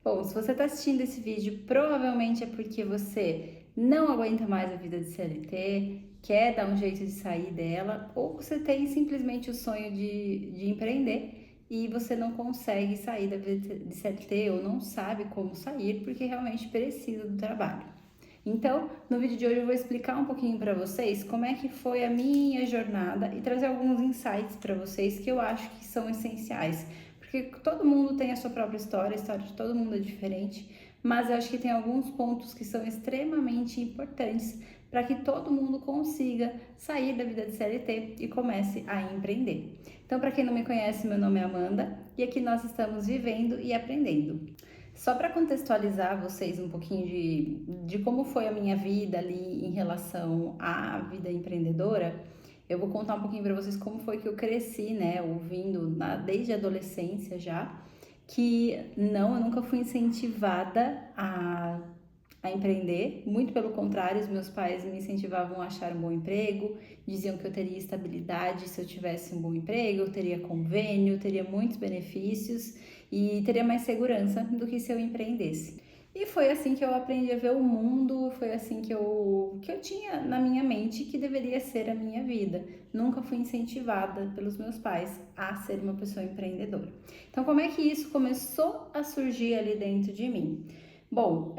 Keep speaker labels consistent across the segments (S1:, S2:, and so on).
S1: Bom, se você está assistindo esse vídeo, provavelmente é porque você não aguenta mais a vida de CLT, quer dar um jeito de sair dela, ou você tem simplesmente o sonho de empreender e você não consegue sair da vida de CLT ou não sabe como sair porque realmente precisa do trabalho. Então, no vídeo de hoje eu vou explicar um pouquinho para vocês como é que foi a minha jornada e trazer alguns insights para vocês que eu acho que são essenciais, porque todo mundo tem a sua própria história, a história de todo mundo é diferente, mas eu acho que tem alguns pontos que são extremamente importantes para que todo mundo consiga sair da vida de CLT e comece a empreender. Então, para quem não me conhece, meu nome é Amanda e aqui nós estamos vivendo e aprendendo. Só para contextualizar vocês um pouquinho de como foi a minha vida ali em relação à vida empreendedora, eu vou contar um pouquinho para vocês como foi que eu cresci, né, ouvindo desde a adolescência já, que não, eu nunca fui incentivada a empreender, muito pelo contrário, os meus pais me incentivavam a achar um bom emprego, diziam que eu teria estabilidade se eu tivesse um bom emprego, eu teria convênio, teria muitos benefícios e teria mais segurança do que se eu empreendesse. E foi assim que eu aprendi a ver o mundo, foi assim que eu tinha na minha mente que deveria ser a minha vida. Nunca fui incentivada pelos meus pais a ser uma pessoa empreendedora. Então, como é que isso começou a surgir ali dentro de mim? Bom,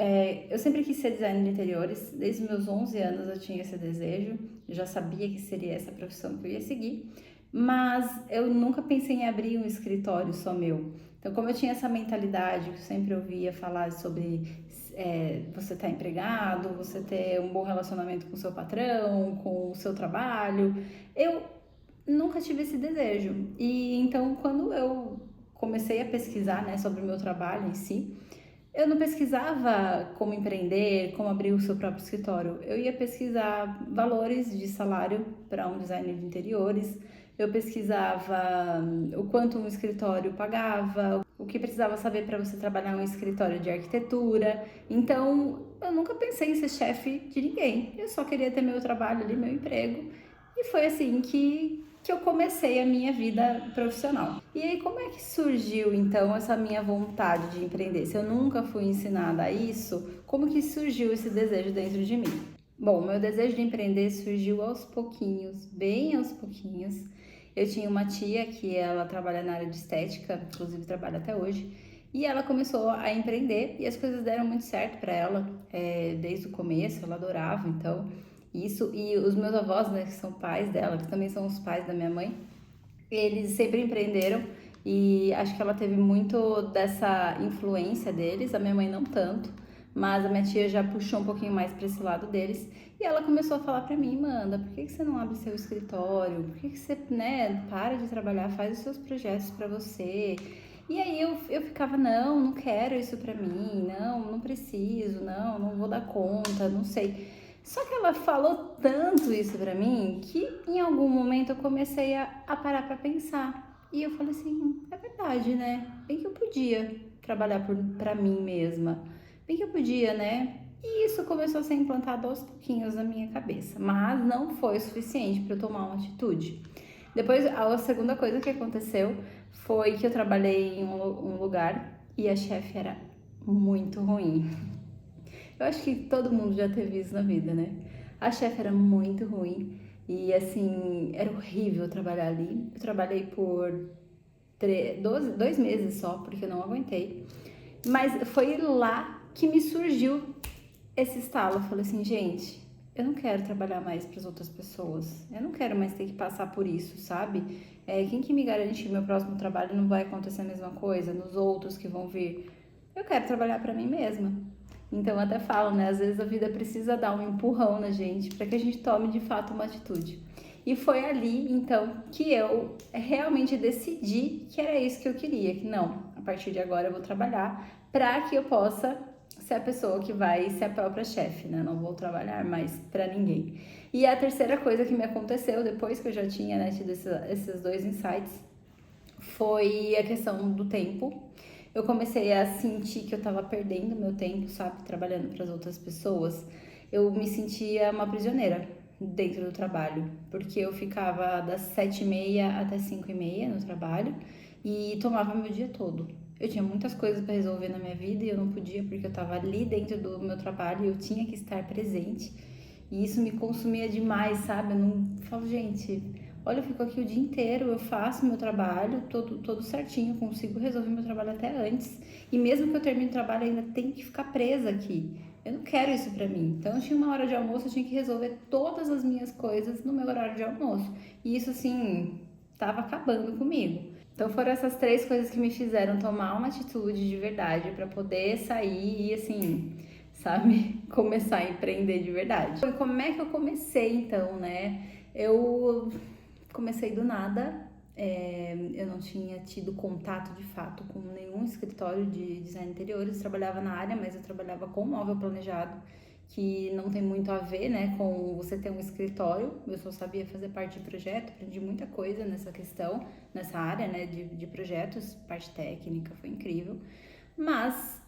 S1: eu sempre quis ser designer de interiores, desde os meus 11 anos eu tinha esse desejo, já sabia que seria essa profissão que eu ia seguir, mas eu nunca pensei em abrir um escritório só meu. Então, como eu tinha essa mentalidade, que eu sempre ouvia falar sobre você estar empregado, você ter um bom relacionamento com o seu patrão, com o seu trabalho, eu nunca tive esse desejo. E então, quando eu comecei a pesquisar, né, sobre o meu trabalho em si, eu não pesquisava como empreender, como abrir o seu próprio escritório. Eu ia pesquisar valores de salário para um designer de interiores. Eu pesquisava o quanto um escritório pagava, o que precisava saber para você trabalhar em um escritório de arquitetura. Então, eu nunca pensei em ser chefe de ninguém. Eu só queria ter meu trabalho ali, meu emprego. E foi assim que eu comecei a minha vida profissional. E aí, como é que surgiu então essa minha vontade de empreender? Se eu nunca fui ensinada a isso, como que surgiu esse desejo dentro de mim? Bom, meu desejo de empreender surgiu aos pouquinhos, bem aos pouquinhos. Eu tinha uma tia que ela trabalha na área de estética, inclusive trabalha até hoje, e ela começou a empreender e as coisas deram muito certo para ela, desde o começo, ela adorava, então isso. E os meus avós, né, que são pais dela, que também são os pais da minha mãe, eles sempre empreenderam e acho que ela teve muito dessa influência deles, a minha mãe não tanto, mas a minha tia já puxou um pouquinho mais para esse lado deles e ela começou a falar para mim, Amanda, por que você não abre seu escritório? Por que você, né, para de trabalhar, faz os seus projetos para você? E aí eu ficava, não quero isso pra mim, não preciso, não vou dar conta, não sei. Só que ela falou tanto isso pra mim que em algum momento eu comecei a parar pra pensar. E eu falei assim, é verdade, né? Bem que eu podia trabalhar pra mim mesma. Bem que eu podia, né? E isso começou a ser implantado aos pouquinhos na minha cabeça. Mas não foi o suficiente pra eu tomar uma atitude. Depois, a segunda coisa que aconteceu foi que eu trabalhei em um lugar e a chefe era muito ruim. Eu acho que todo mundo já teve isso na vida, né? A chefe era muito ruim e, assim, era horrível trabalhar ali. Eu trabalhei por 2 meses só, porque eu não aguentei. Mas foi lá que me surgiu esse estalo. Eu falei assim, gente, eu não quero trabalhar mais para as outras pessoas. Eu não quero mais ter que passar por isso, sabe? Quem que me garante que meu próximo trabalho não vai acontecer a mesma coisa nos outros que vão vir? Eu quero trabalhar para mim mesma. Então eu até falo, né? Às vezes a vida precisa dar um empurrão na gente para que a gente tome de fato uma atitude. E foi ali, então, que eu realmente decidi que era isso que eu queria, que não, a partir de agora eu vou trabalhar para que eu possa ser a pessoa que vai ser a própria chefe, né? Não vou trabalhar mais para ninguém. E a terceira coisa que me aconteceu depois que eu já tinha, né, tido esses dois insights foi a questão do tempo. Eu comecei a sentir que eu tava perdendo meu tempo, sabe, trabalhando para as outras pessoas. Eu me sentia uma prisioneira dentro do trabalho, porque eu ficava das 7h30 até 5h30 no trabalho e tomava meu dia todo. eu tinha muitas coisas para resolver na minha vida e eu não podia porque eu estava ali dentro do meu trabalho e eu tinha que estar presente. E isso me consumia demais, sabe? Eu não falo, gente, olha, eu fico aqui o dia inteiro, eu faço meu trabalho todo certinho, consigo resolver meu trabalho até antes. E mesmo que eu termine o trabalho, ainda tenho que ficar presa aqui. Eu não quero isso pra mim. Então, eu tinha uma hora de almoço, eu tinha que resolver todas as minhas coisas no meu horário de almoço. E isso, assim, tava acabando comigo. Então, foram essas três coisas que me fizeram tomar uma atitude de verdade pra poder sair e, assim, sabe, começar a empreender de verdade. E como é que eu comecei, então, né? Eu comecei do nada. Eu não tinha tido contato de fato com nenhum escritório de design de interiores. Eu trabalhava na área, mas eu trabalhava com móvel planejado, que não tem muito a ver, né, com você ter um escritório. Eu só sabia fazer parte de projeto, aprendi muita coisa nessa questão, nessa área, né, de projetos, parte técnica, foi incrível. Mas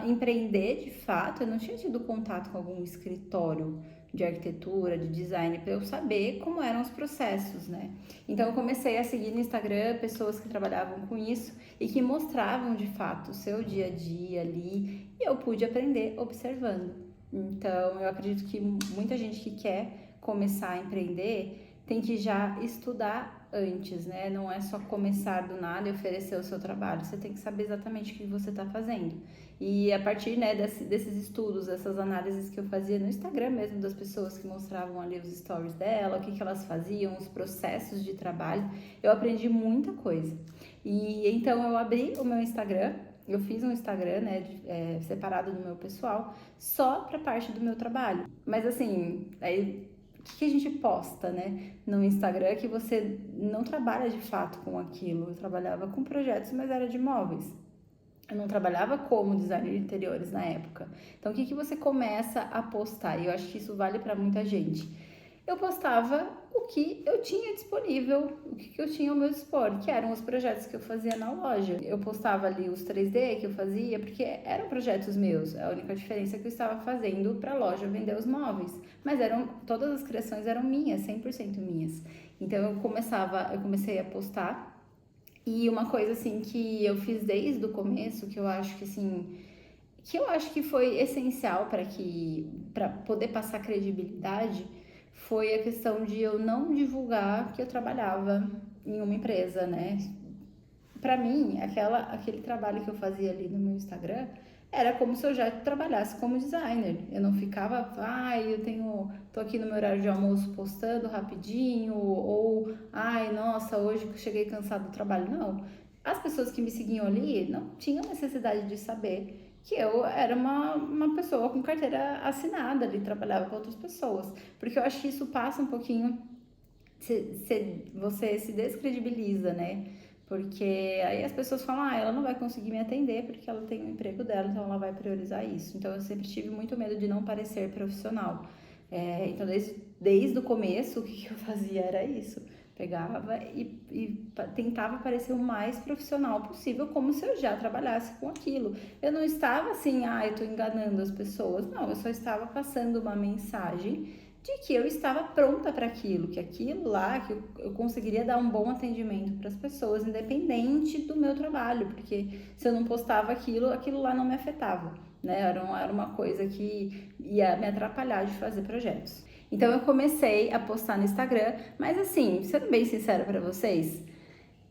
S1: empreender de fato, eu não tinha tido contato com algum escritório de arquitetura, de design, para eu saber como eram os processos, né? Então eu comecei a seguir no Instagram pessoas que trabalhavam com isso e que mostravam de fato o seu dia a dia ali e eu pude aprender observando. Então eu acredito que muita gente que quer começar a empreender tem que já estudar antes, né? Não é só começar do nada e oferecer o seu trabalho. Você tem que saber exatamente o que você está fazendo. E a partir, né, desses estudos, essas análises que eu fazia no Instagram mesmo, das pessoas que mostravam ali os stories dela, o que elas faziam, os processos de trabalho, eu aprendi muita coisa. E então eu abri o meu Instagram, eu fiz um Instagram, né, separado do meu pessoal, só para parte do meu trabalho. Mas assim, aí o que a gente posta, né, no Instagram que você não trabalha de fato com aquilo. Eu trabalhava com projetos, mas era de móveis. Eu não trabalhava como designer de interiores na época. Então, o que você começa a postar? E eu acho que isso vale para muita gente. Eu postava o que eu tinha disponível, o que eu tinha ao meu dispor, que eram os projetos que eu fazia na loja. Eu postava ali os 3D que eu fazia, porque eram projetos meus. A única diferença é que eu estava fazendo para a loja vender os móveis. Mas todas as criações eram minhas, 100% minhas. Então, eu comecei a postar. E uma coisa assim que eu fiz desde o começo, que eu acho que assim, que eu acho que foi essencial para poder passar credibilidade, foi a questão de eu não divulgar que eu trabalhava em uma empresa, né? Para mim, aquele trabalho que eu fazia ali no meu Instagram era como se eu já trabalhasse como designer. Eu não ficava, tô aqui no meu horário de almoço postando rapidinho, ou, nossa, hoje cheguei cansado do trabalho. Não. As pessoas que me seguiam ali não tinham necessidade de saber que eu era uma pessoa com carteira assinada ali, trabalhava com outras pessoas. Porque eu acho que isso passa um pouquinho, você se descredibiliza, né? Porque aí as pessoas falam, ela não vai conseguir me atender porque ela tem o emprego dela, então ela vai priorizar isso. Então eu sempre tive muito medo de não parecer profissional. Então desde o começo o que eu fazia era isso. Pegava e tentava parecer o mais profissional possível, como se eu já trabalhasse com aquilo. Eu não estava assim, eu tô enganando as pessoas. Não, eu só estava passando uma mensagem de que eu estava pronta para aquilo, que aquilo lá, que eu conseguiria dar um bom atendimento para as pessoas, independente do meu trabalho, porque se eu não postava aquilo lá não me afetava, né? Era uma coisa que ia me atrapalhar de fazer projetos. Então eu comecei a postar no Instagram, mas assim, sendo bem sincera para vocês,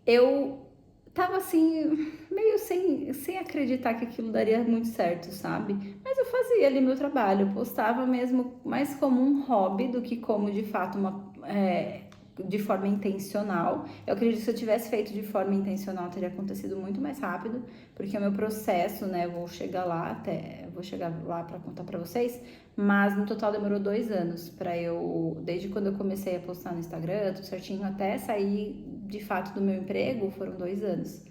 S1: eu tava assim, meio sem acreditar que aquilo daria muito certo, sabe? Mas eu fazia ali meu trabalho, eu postava mesmo mais como um hobby do que como de fato de forma intencional. Eu acredito que se eu tivesse feito de forma intencional teria acontecido muito mais rápido, porque o meu processo, né, eu vou chegar lá para contar para vocês, mas no total demorou 2 anos para desde quando eu comecei a postar no Instagram, tudo certinho, até sair de fato do meu emprego, foram 2 anos.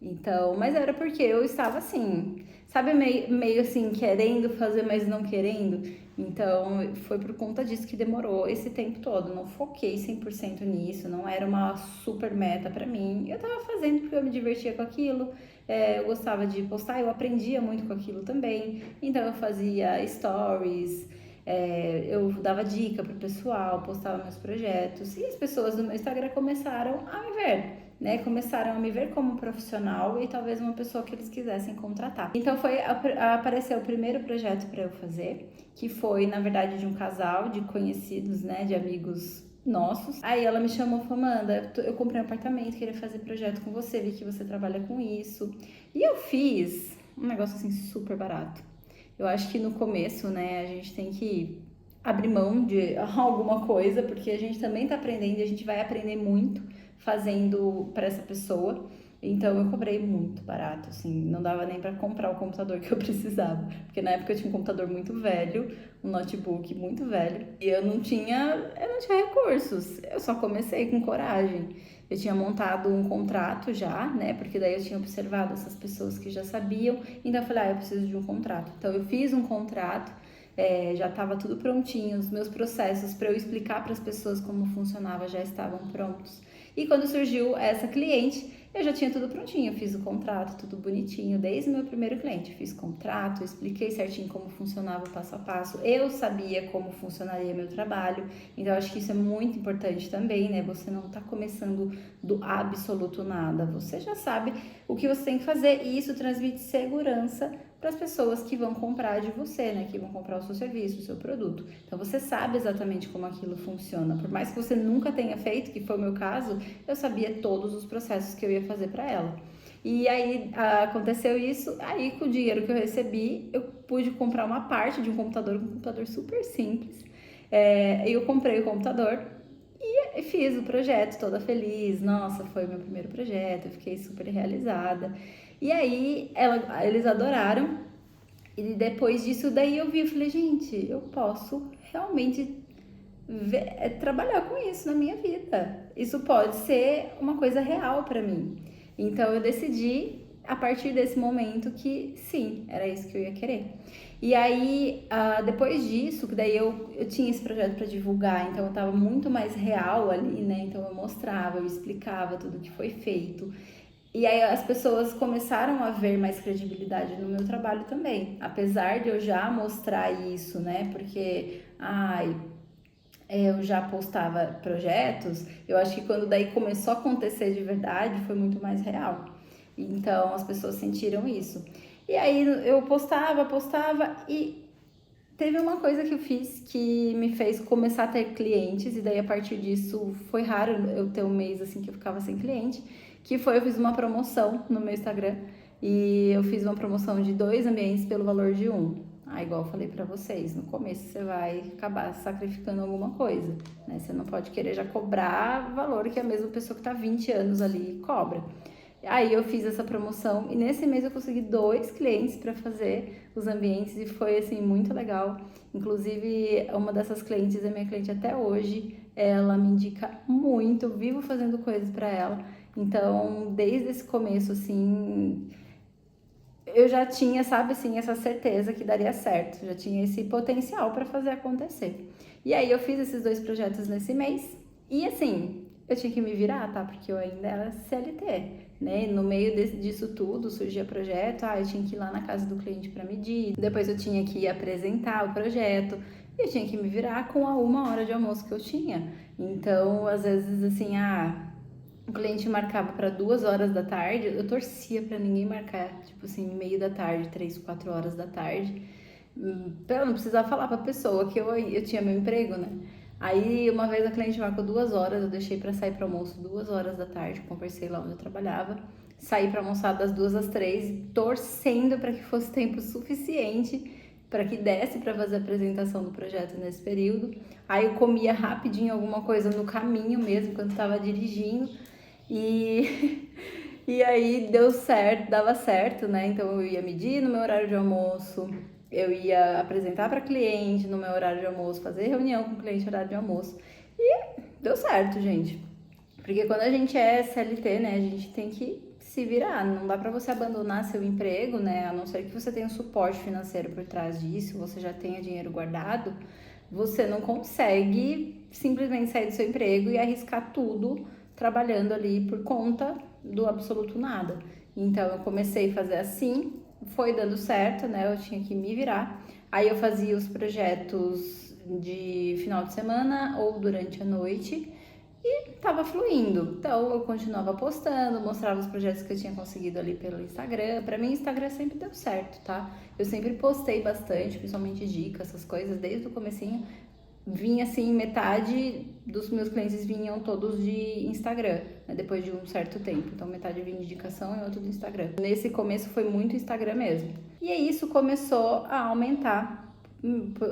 S1: Então, mas era porque eu estava assim, sabe, meio assim, querendo fazer, mas não querendo. Então, foi por conta disso que demorou esse tempo todo. Não foquei 100% nisso, não era uma super meta pra mim. Eu tava fazendo porque eu me divertia com aquilo, eu gostava de postar, eu aprendia muito com aquilo também. Então, eu fazia stories, eu dava dica pro pessoal, postava meus projetos. E as pessoas do meu Instagram começaram a me ver. né, começaram a me ver como profissional e talvez uma pessoa que eles quisessem contratar. Então apareceu o primeiro projeto para eu fazer, que foi, na verdade, de um casal de conhecidos, né, de amigos nossos. Aí ela me chamou e falou: Amanda, eu comprei um apartamento, queria fazer projeto com você, vi que você trabalha com isso. E eu fiz um negócio assim super barato. Eu acho que no começo, né, a gente tem que abrir mão de alguma coisa, porque a gente também tá aprendendo e a gente vai aprender muito fazendo para essa pessoa. Então eu cobrei muito barato, assim, não dava nem para comprar o computador que eu precisava, porque na época eu tinha um computador muito velho, um notebook muito velho, e eu não tinha recursos. Eu só comecei com coragem. Eu tinha montado um contrato já, né? Porque daí eu tinha observado essas pessoas que já sabiam, então eu falei, eu preciso de um contrato. Então eu fiz um contrato, já estava tudo prontinho, os meus processos para eu explicar para as pessoas como funcionava já estavam prontos. E quando surgiu essa cliente, eu já tinha tudo prontinho, eu fiz o contrato, tudo bonitinho, desde o meu primeiro cliente. Eu fiz contrato, expliquei certinho como funcionava o passo a passo, eu sabia como funcionaria meu trabalho, então eu acho que isso é muito importante também, né? Você não tá começando do absoluto nada, você já sabe o que você tem que fazer e isso transmite segurança para as pessoas que vão comprar de você, né? Que vão comprar o seu serviço, o seu produto. Então você sabe exatamente como aquilo funciona. Por mais que você nunca tenha feito, que foi o meu caso, eu sabia todos os processos que eu ia fazer para ela. E aí aconteceu isso, aí com o dinheiro que eu recebi, eu pude comprar uma parte de um computador super simples. Eu comprei o computador e fiz o projeto toda feliz. Nossa, foi meu primeiro projeto, eu fiquei super realizada. E aí eles adoraram. E depois disso daí eu falei, gente, eu posso realmente trabalhar com isso na minha vida. Isso pode ser uma coisa real para mim. Então eu decidi a partir desse momento que sim, era isso que eu ia querer. E aí, depois disso, que daí eu tinha esse projeto para divulgar, então eu tava muito mais real ali, né? Então eu mostrava, eu explicava tudo que foi feito. E aí as pessoas começaram a ver mais credibilidade no meu trabalho também. Apesar de eu já mostrar isso, né? Porque, eu já postava projetos, eu acho que quando daí começou a acontecer de verdade, foi muito mais real. Então as pessoas sentiram isso. E aí eu postava e teve uma coisa que eu fiz que me fez começar a ter clientes, e daí a partir disso foi raro eu ter um mês assim que eu ficava sem cliente, que foi eu fiz uma promoção no meu Instagram, e eu fiz uma promoção de 2 ambientes pelo valor de um. Igual eu falei pra vocês, no começo você vai acabar sacrificando alguma coisa, né? Você não pode querer já cobrar valor que a mesma pessoa que tá 20 anos ali cobra. Aí eu fiz essa promoção e nesse mês eu consegui 2 clientes para fazer os ambientes e foi assim muito legal. Inclusive, uma dessas clientes é minha cliente até hoje. Ela me indica muito, eu vivo fazendo coisas para ela. Então, desde esse começo assim, eu já tinha, sabe assim, essa certeza que daria certo, já tinha esse potencial para fazer acontecer. E aí eu fiz esses 2 projetos nesse mês e assim, eu tinha que me virar, tá? Porque eu ainda era CLT, né? No meio disso tudo surgia projeto, eu tinha que ir lá na casa do cliente para medir, depois eu tinha que apresentar o projeto, e eu tinha que me virar com a 1 hora de almoço que eu tinha. Então, às vezes assim, o cliente marcava para 2 horas da tarde, eu torcia para ninguém marcar, tipo assim, meio da tarde, 3, 4 horas da tarde, pra eu não precisar falar pra pessoa que eu tinha meu emprego, né? Aí uma vez a cliente marcou 2 horas, eu deixei para sair para almoço 2 horas da tarde, conversei lá onde eu trabalhava, saí para almoçar das 2 às 3, torcendo para que fosse tempo suficiente para que desse para fazer a apresentação do projeto nesse período. Aí eu comia rapidinho alguma coisa no caminho mesmo, quando estava dirigindo. E, e aí deu certo, dava certo, né? Então eu ia medir no meu horário de almoço, eu ia apresentar para cliente no meu horário de almoço, fazer reunião com o cliente no horário de almoço. E deu certo, gente. Porque quando a gente é CLT, né, a gente tem que se virar. Não dá para você abandonar seu emprego, né? A não ser que você tenha um suporte financeiro por trás disso, você já tenha dinheiro guardado, você não consegue simplesmente sair do seu emprego e arriscar tudo trabalhando ali por conta do absoluto nada. Então eu comecei a fazer assim, foi dando certo, né? Eu tinha que me virar. Aí eu fazia os projetos de final de semana ou durante a noite. Tava fluindo. Então eu continuava postando, mostrava os projetos que eu tinha conseguido ali pelo Instagram. Pra mim, o Instagram sempre deu certo, tá? Eu sempre postei bastante, principalmente dicas, essas coisas, desde o comecinho. Vinha assim, metade dos meus clientes vinham todos de Instagram, né, depois de um certo tempo. Então, metade vinha de indicação e outro do Instagram. Nesse começo foi muito Instagram mesmo. E aí isso começou a aumentar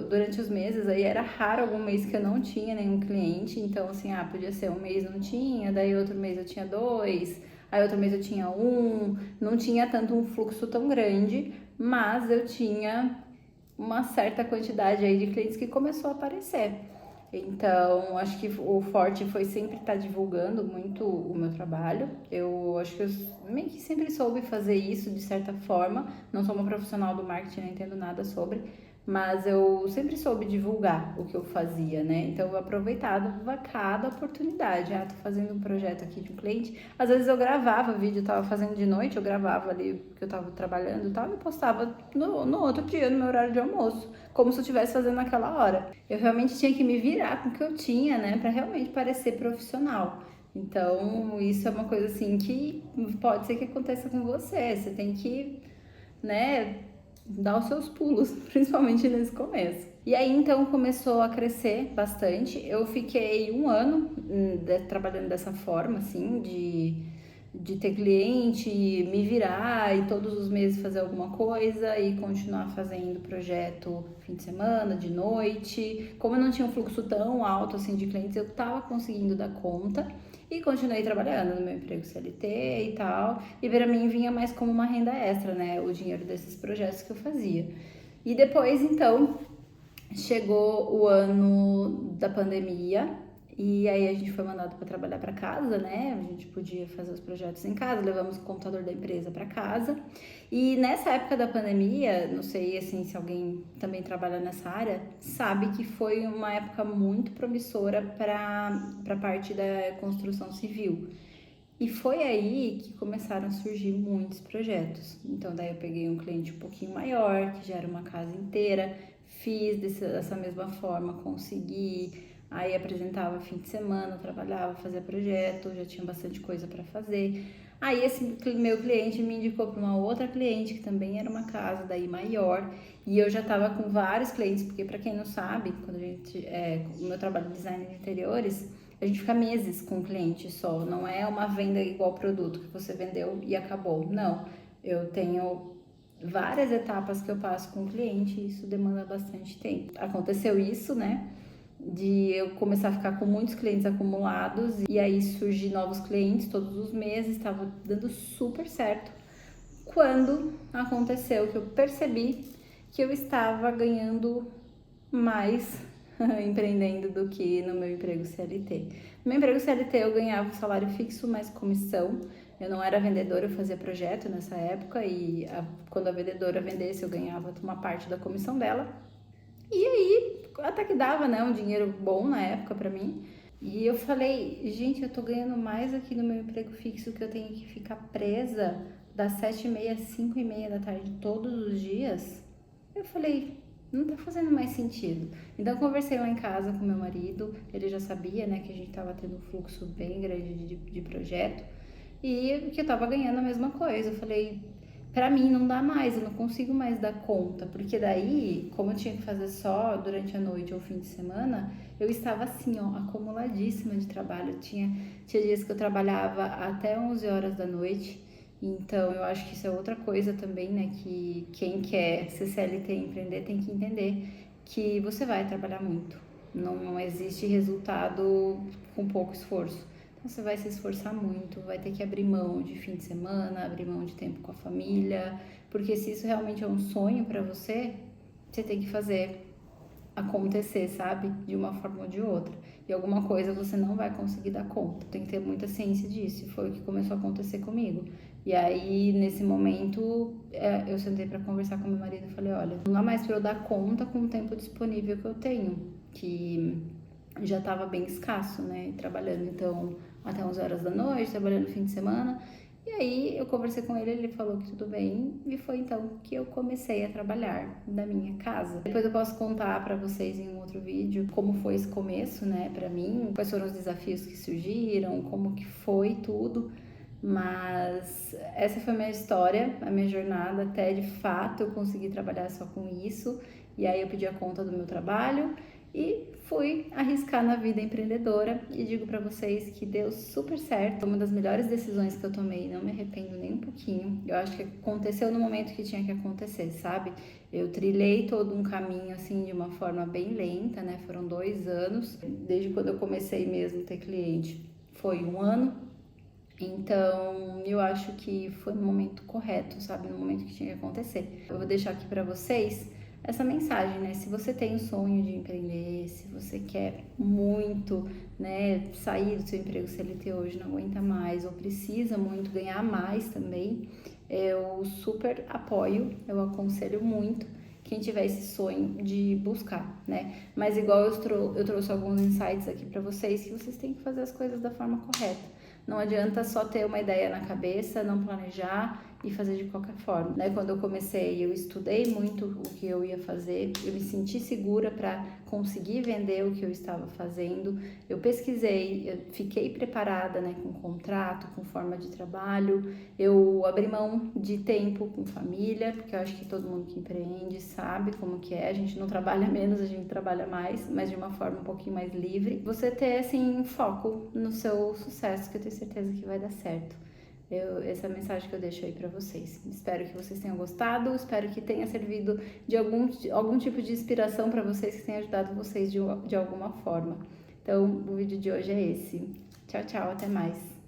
S1: durante os meses. Aí era raro algum mês que eu não tinha nenhum cliente. Então, assim, podia ser um mês não tinha, daí outro mês eu tinha dois, aí outro mês eu tinha um. Não tinha tanto um fluxo tão grande, mas eu tinha uma certa quantidade aí de clientes que começou a aparecer. Então, acho que o forte foi sempre estar divulgando muito o meu trabalho. Eu acho que eu meio que sempre soube fazer isso de certa forma. Não sou uma profissional do marketing, não entendo nada sobre, mas eu sempre soube divulgar o que eu fazia, né? Então eu aproveitava cada oportunidade. Tô fazendo um projeto aqui de um cliente. Às vezes eu gravava vídeo, eu tava fazendo de noite, eu gravava ali que eu tava trabalhando e tal, e postava no outro dia, no meu horário de almoço, como se eu estivesse fazendo naquela hora. Eu realmente tinha que me virar com o que eu tinha, né, pra realmente parecer profissional. Então, isso é uma coisa assim que pode ser que aconteça com você. Você tem que, né, dar os seus pulos, principalmente nesse começo. E aí então começou a crescer bastante. Eu fiquei um ano trabalhando dessa forma, assim, de ter cliente, me virar e todos os meses fazer alguma coisa e continuar fazendo projeto fim de semana, de noite. Como eu não tinha um fluxo tão alto assim de clientes, eu tava conseguindo dar conta. E continuei trabalhando no meu emprego CLT e tal. E para mim vinha mais como uma renda extra, né? O dinheiro desses projetos que eu fazia. E depois, então, chegou o ano da pandemia. E aí a gente foi mandado para trabalhar para casa, né? A gente podia fazer os projetos em casa, levamos o computador da empresa para casa. E nessa época da pandemia, não sei assim se alguém também trabalha nessa área, sabe que foi uma época muito promissora para a parte da construção civil. E foi aí que começaram a surgir muitos projetos. Então daí eu peguei um cliente um pouquinho maior, que já era uma casa inteira, fiz dessa mesma forma, consegui. Aí apresentava fim de semana, trabalhava, fazia projeto, já tinha bastante coisa para fazer. Aí esse meu cliente me indicou para uma outra cliente que também era uma casa daí maior, e eu já estava com vários clientes, porque para quem não sabe, quando a gente o meu trabalho de design de interiores, a gente fica meses com o cliente só, não é uma venda igual produto que você vendeu e acabou. Não, eu tenho várias etapas que eu passo com o cliente e isso demanda bastante tempo. Aconteceu isso, né? De eu começar a ficar com muitos clientes acumulados e aí surgir novos clientes todos os meses, estava dando super certo. Quando aconteceu que eu percebi que eu estava ganhando mais empreendendo do que no meu emprego CLT. No meu emprego CLT eu ganhava salário fixo mais comissão. Eu não era vendedora, eu fazia projeto nessa época e quando a vendedora vendesse eu ganhava uma parte da comissão dela. E aí até que dava, né, um dinheiro bom na época pra mim. E eu falei, gente, eu tô ganhando mais aqui no meu emprego fixo que eu tenho que ficar presa das 7h30 às 5h30 da tarde todos os dias. Eu falei, não tá fazendo mais sentido. Então eu conversei lá em casa com meu marido, ele já sabia, né, que a gente tava tendo um fluxo bem grande de projeto e que eu tava ganhando a mesma coisa. Eu falei, pra mim não dá mais, eu não consigo mais dar conta, porque daí, como eu tinha que fazer só durante a noite ou fim de semana, eu estava assim, ó, acumuladíssima de trabalho. Tinha dias que eu trabalhava até 11 horas da noite. Então, eu acho que isso é outra coisa também, né? Que quem quer ser CLT e empreender tem que entender que você vai trabalhar muito. Não existe resultado com pouco esforço. Então, você vai se esforçar muito, vai ter que abrir mão de fim de semana, abrir mão de tempo com a família, porque se isso realmente é um sonho para você, você tem que fazer acontecer, sabe? De uma forma ou de outra. E alguma coisa você não vai conseguir dar conta. Tem que ter muita ciência disso. E foi o que começou a acontecer comigo. E aí, nesse momento, eu sentei para conversar com meu marido e falei, olha, não dá mais para eu dar conta com o tempo disponível que eu tenho, que já estava bem escasso, né? Trabalhando, então, até 11 horas da noite, trabalhando no fim de semana. E aí eu conversei com ele, ele falou que tudo bem, e foi então que eu comecei a trabalhar da minha casa. Depois eu posso contar para vocês em um outro vídeo como foi esse começo, né, para mim, quais foram os desafios que surgiram, como que foi tudo. Mas essa foi a minha história, a minha jornada até de fato eu consegui trabalhar só com isso. E aí eu pedi a conta do meu trabalho e fui arriscar na vida empreendedora e digo para vocês que deu super certo. Foi uma das melhores decisões que eu tomei, não me arrependo nem um pouquinho. Eu acho que aconteceu no momento que tinha que acontecer, sabe? Eu trilhei todo um caminho assim de uma forma bem lenta, né? Foram 2 anos, desde quando eu comecei mesmo a ter cliente. Foi 1 ano. Então, eu acho que foi no momento correto, sabe? No momento que tinha que acontecer. Eu vou deixar aqui para vocês essa mensagem, né? Se você tem o sonho de empreender, se você quer muito, né, sair do seu emprego CLT hoje, não aguenta mais, ou precisa muito ganhar mais também, eu super apoio, eu aconselho muito quem tiver esse sonho de buscar, né? Mas igual eu trouxe alguns insights aqui para vocês, que vocês têm que fazer as coisas da forma correta. Não adianta só ter uma ideia na cabeça, não planejar e fazer de qualquer forma, né? Quando eu comecei, eu estudei muito o que eu ia fazer, eu me senti segura para conseguir vender o que eu estava fazendo. Eu pesquisei, eu fiquei preparada, né, com contrato, com forma de trabalho. Eu abri mão de tempo com família, porque eu acho que todo mundo que empreende sabe como que é. A gente não trabalha menos, a gente trabalha mais, mas de uma forma um pouquinho mais livre. Você ter, assim, foco no seu sucesso, que eu tenho certeza que vai dar certo. Essa é a mensagem que eu deixo aí para vocês. Espero que vocês tenham gostado, espero que tenha servido de algum tipo de inspiração para vocês, que tenha ajudado vocês de alguma forma. Então, o vídeo de hoje é esse. Tchau, tchau, até mais.